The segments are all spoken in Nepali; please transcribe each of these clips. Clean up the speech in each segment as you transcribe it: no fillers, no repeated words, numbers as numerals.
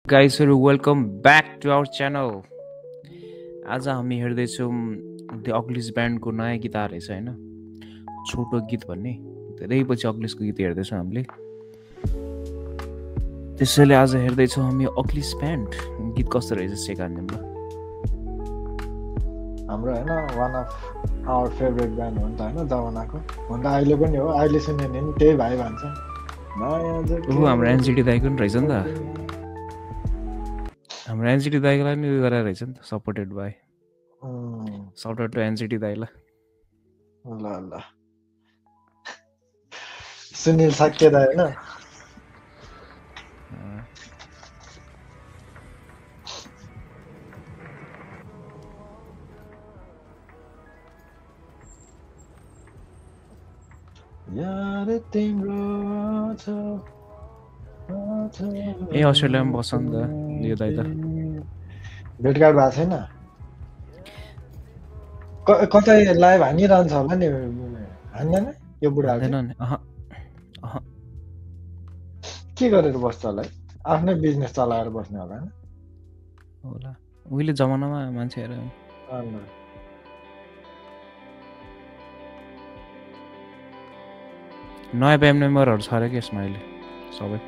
गाइजहरु welcome back to our channel. आज हामी हेर्दैछौँ द अग्लिस ब्यान्डको नयाँ गीत आएछ होइन, छोटो गीत भन्ने। धेरै पछि अग्लिसको गीत हेर्दैछौँ हामीले, त्यसैले आज हेर्दैछौँ हामी अग्लिस ब्यान्ड गीत कस्तो रहेछ सेकान्डेममा। हाम्रो होइन one of our favourite band हो नि त होइन, जमानाको हुन त अहिले पनि हो, अहिले सुन्यो भने पनि त्यही भाइ भन्छ। हाम्रो एनसिटी दाइको नि रहेछ नि त, हाम्रो एनसिटी दाइकोलाई नि उयो गरेर रहेछ नि त, supported by. Shout out to एनसिटी दाइलाई। ल ल सुनिल साक्य दाइ होइन। यार तिम्रो ए अस्ट्रेलियामा बस्छ नि त यो दाइ त। भेटघाट भएको छैन, कतै लाइभ हानिरहन्छ होला नि, हान्दैन यो बुढा के गरेर बस्छ होला है, आफ्नै बिजनेस चलाएर बस्ने होला होला। उहिले जमानामा मान्छेहरू नयाँ ब्यान्ड मेम्बरहरू छ अरे कि यसमा अहिले सबै।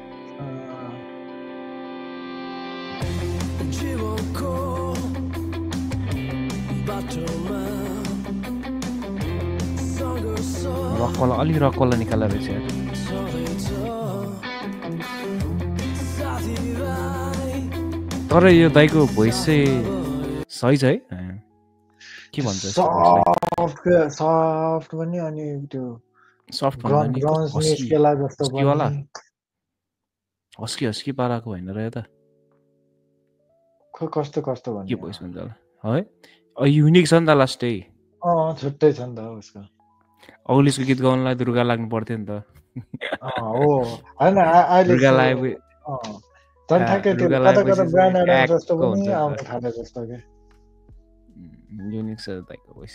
रकवाला अलि रकवाला निकालेर रहेछ यार। तर यो दाइको भोइस चाहिँ सही छ है, के भन्छ सफ्ट पनि, अनि त्यो सफ्ट निस्केला जस्तो पनि, हस्की पाराको होइन र यो त कस्तो कस्तो भन्ने के भोइस हुन्छ होला है। युनिक छ नि त लास्टै, छुट्टै छ नि त उसको। अग्लिसको गीत गाउनलाई दुर्गा लाग्नु पर्थ्यो नि त। हो होइन, अहिले दुर्गा लागे झन् ठ्याक्कै त्यो कता कता ब्रान्ड एडम जस्तो पनि आउन थाले जस्तो के। युनिक छ दाइको भोइस।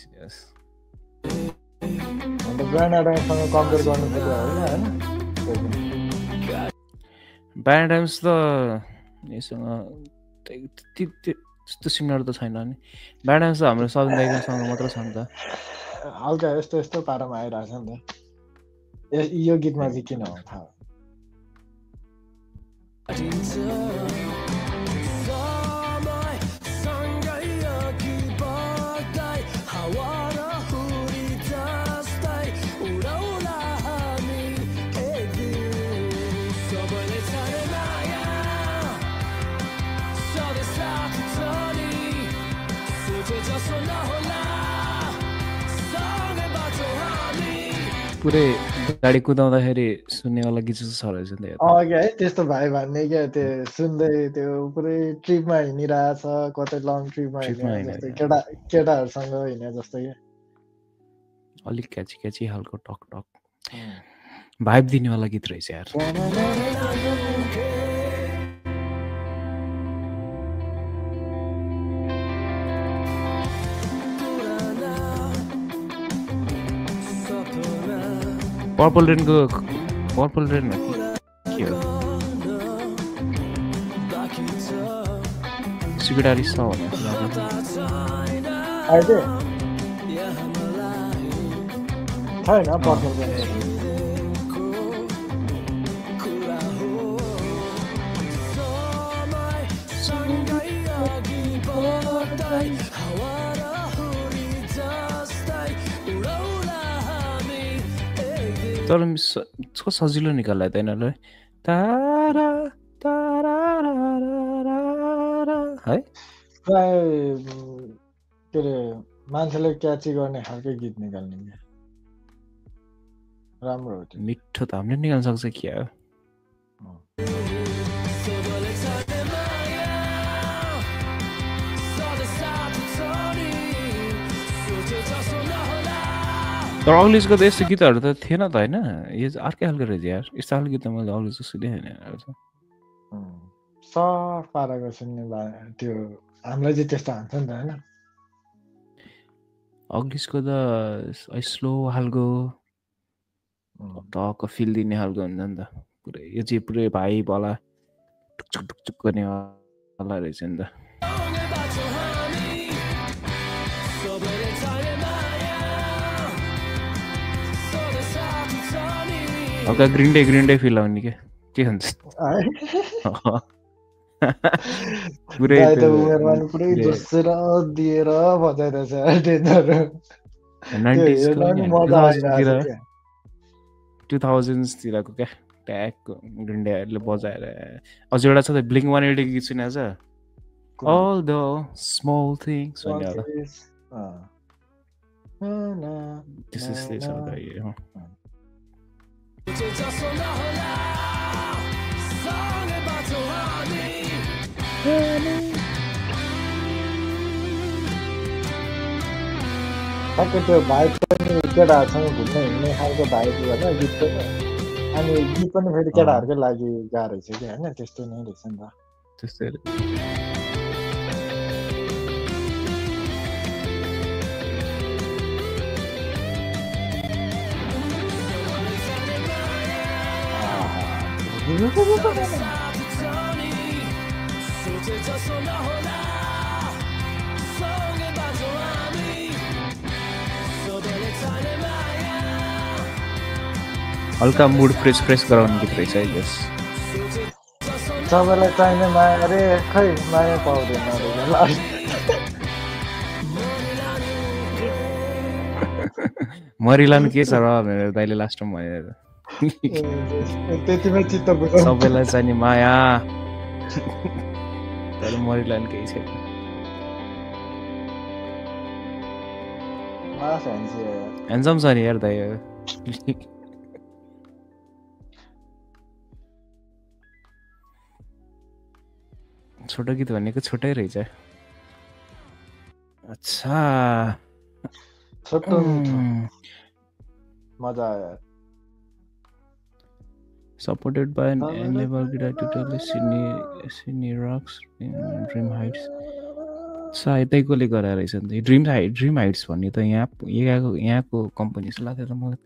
अन्त ब्रान्ड एडमसँग कम्पेयर गर्नु पर्यो होइन। ब्रान्ड एडम्स त यससँग त्यस्तो सिङ्गर त छैन नि। ब्रान्ड एडम्स त हाम्रो सदन दाइकोसँग मात्र छ नि त। हल्का यस्तो यस्तो पारामा आइरहेछ नि त, यो गीतमा चाहिँ किन हो थाहा। पुरै गाडी कुदाउँदाखेरि सुन्नेवाला गीत जस्तो छ रहेछ नि त। क्या है त्यस्तो भाइ भन्ने क्या, त्यो सुन्दै त्यो पुरै ट्रिपमा हिँडिरहेछ, कतै लङ ट्रिपमा हिँडेर जस्तो, केटाहरूसँग हिँडे जस्तो क्या। अलिक क्याची खालको टक टक भाइब दिनेवाला गीत रहेछ यार। पर्पल रेन हो के हो, सिगडारी छ भने छैन पर्पल रेन। तर कस्तो सजिलो निकाल्यो त यिनीहरूले है। प्राय के अरे मान्छेले क्याची गर्ने खालकै गीत निकाल्ने क्या, राम्रो हो त्यो। मिठो त हामीले निकाल्न सक्छ क्या हो। तर अग्लिसको त यस्तो गीतहरू त थिएन त होइन, यो चाहिँ अर्कै खालको रहेछ यार। यस्तो खालको गीत त मैले अग्लिसको सुनेको छैन। सफ्ट पाराको सुन्ने त्यो हामीलाई चाहिँ त्यस्तो हान्छ नि त होइन। अग्लिसको त स्लो खालको टक्क फिल दिने खालको हुन्छ नि त पुरै। यो चाहिँ पुरै भाइ बला ढुकचुक गर्नेवाला रहेछ नि त। हल्का ग्रिन डे फिल आउने के भन्छ पुरै गाई त उमेरमा नि पुरै जोसेर दिएर बजाइरहेछ डेन्जर। 90s को हेर्न नि मजा आइरहेछ क्या। 2000s तिरको क्या ट्यागको ग्रिन डेहरूले बजाएर। अझ एउटा छ त Blink-182 गीत सुनेको छ All the small things भन्ने होला त्यसै छ त यो ठ्याक्कै त्यो भाइब पनि केटाहरूसँग घुम्न हिँड्ने खालको भाइब होइन गीत पनि। अनि गीत पनि फेरि केटाहरूकै लागि गाह्रो छ कि होइन त्यस्तो नै रहेछ नि त त्यस्तै। हल्का मुड फ्रेस गराउने गीत रहेछ है यस। सबैलाई चाहिने माया अरे खै माया पाउँदैन मरिलानु के छ र भनेर दाइले लास्टमा भनेर त्यतिमै चित्त बुझाउँछ सबैलाई चाहिने माया तर मरिलानु केही छैन। ह्यान्डसम छ नि यार दाइ। छोटो गीत भनेको छोटै रहेछ। अच्छा छोटो मजा आयो। Supported by an enable guitar tutorial Sydney Rocks Dream Heights सायदै कोले गराएर रहेछ नि त। ड्रिम हाइट्स भन्ने त यहाँको कम्पनी जस्तो लाग्थ्यो त मलाई।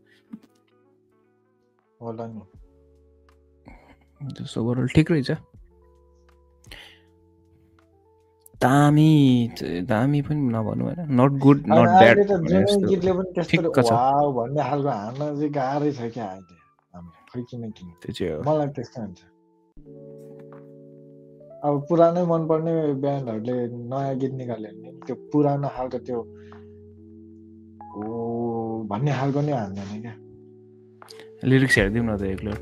होला नि जस्तो ओभरअल ठिक रहेछ। दामी पनि नभन्नु होइन नट गुड नट ब्याड गीतले पनि त्यस्तो वाउ भन्ने खालको हान्न चाहिँ गाह्रै छ क्या अहिले खै किन मलाई त्यस्तो हुन्छ। अब पुरानै मनपर्ने ब्यान्डहरूले नयाँ गीत निकाल्यो भने त्यो पुरानो खालको त्यो भन्ने खालको नै हान्दैन क्या। लिरिक्स हेरिदिउँ न त एक्लो।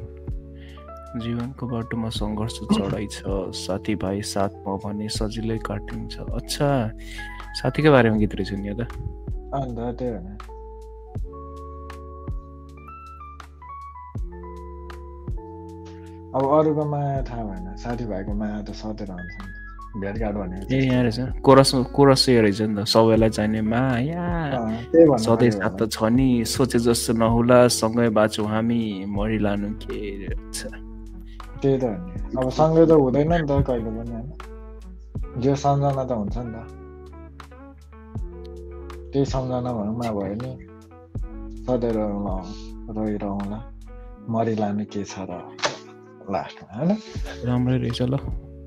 जीवनको बाटोमा सङ्घर्ष चढाइ छ साथीभाइ साथमा भने सजिलै काटिन्छ। अच्छा साथीकै बारेमा गीत रहेछ नि यो त। अन्त त्यही हो अब अरूको माया थाहा भएन साथीभाइको माया त सधैँ रहन्छ नि त। भेटघाट भनेको ए यहाँ रहेछ कोरस यो रहेछ नि त सबैलाई चाहिने माया सधैँ साथ त छ नि सोचे जस्तो नहुला सँगै बाँचौँ हामी मरिलानु के। त्यही त हो नि अब सँगै त हुँदैन नि त कहिले पनि होइन। जो सम्झना त हुन्छ नि त त्यही सम्झना भनौँ भयो नि सधैँ रोइरहँला मरिलानु के छ र लास्टमा होइन। राम्रै रहेछ ल।